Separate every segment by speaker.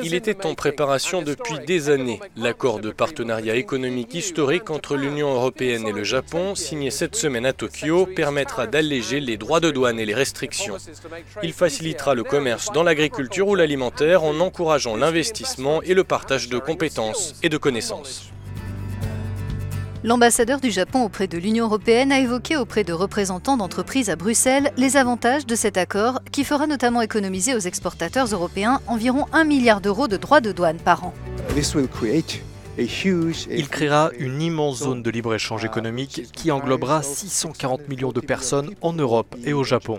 Speaker 1: Il était en préparation depuis des années. L'accord de partenariat économique historique entre l'Union européenne et le Japon, signé cette semaine à Tokyo, permettra d'alléger les droits de douane et les restrictions. Il facilitera le commerce dans l'agriculture ou l'alimentaire en encourageant l'investissement et le partage de compétences et de connaissances.
Speaker 2: L'ambassadeur du Japon auprès de l'Union européenne a évoqué auprès de représentants d'entreprises à Bruxelles les avantages de cet accord qui fera notamment économiser aux exportateurs européens environ 1 milliard d'euros de droits de douane par an.
Speaker 3: Il créera une immense zone de libre-échange économique qui englobera 640 millions de personnes en Europe et au Japon.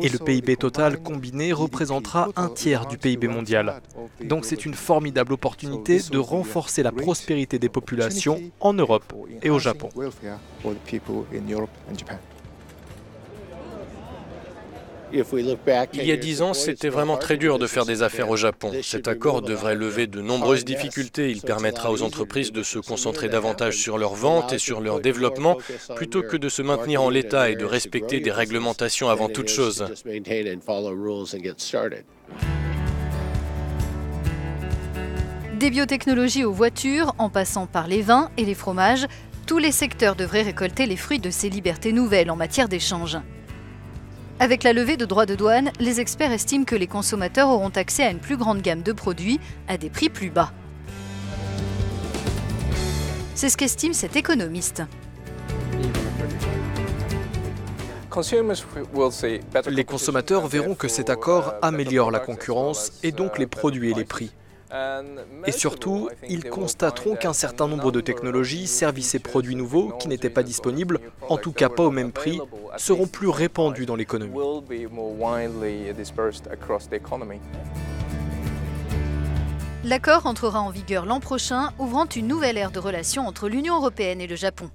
Speaker 3: Et le PIB total combiné représentera un tiers du PIB mondial. Donc c'est une formidable opportunité de renforcer la prospérité des populations en Europe et au Japon.
Speaker 1: Il y a 10 ans, c'était vraiment très dur de faire des affaires au Japon. Cet accord devrait lever de nombreuses difficultés. Il permettra aux entreprises de se concentrer davantage sur leurs ventes et sur leur développement, plutôt que de se maintenir en l'état et de respecter des réglementations avant toute chose.
Speaker 2: Des biotechnologies aux voitures, en passant par les vins et les fromages, tous les secteurs devraient récolter les fruits de ces libertés nouvelles en matière d'échange. Avec la levée de droits de douane, les experts estiment que les consommateurs auront accès à une plus grande gamme de produits à des prix plus bas. C'est ce qu'estime cet économiste.
Speaker 3: Les consommateurs verront que cet accord améliore la concurrence et donc les produits et les prix. Et surtout, ils constateront qu'un certain nombre de technologies, services et produits nouveaux qui n'étaient pas disponibles, en tout cas pas au même prix, seront plus répandus dans l'économie.
Speaker 2: L'accord entrera en vigueur l'an prochain, ouvrant une nouvelle ère de relations entre l'Union européenne et le Japon.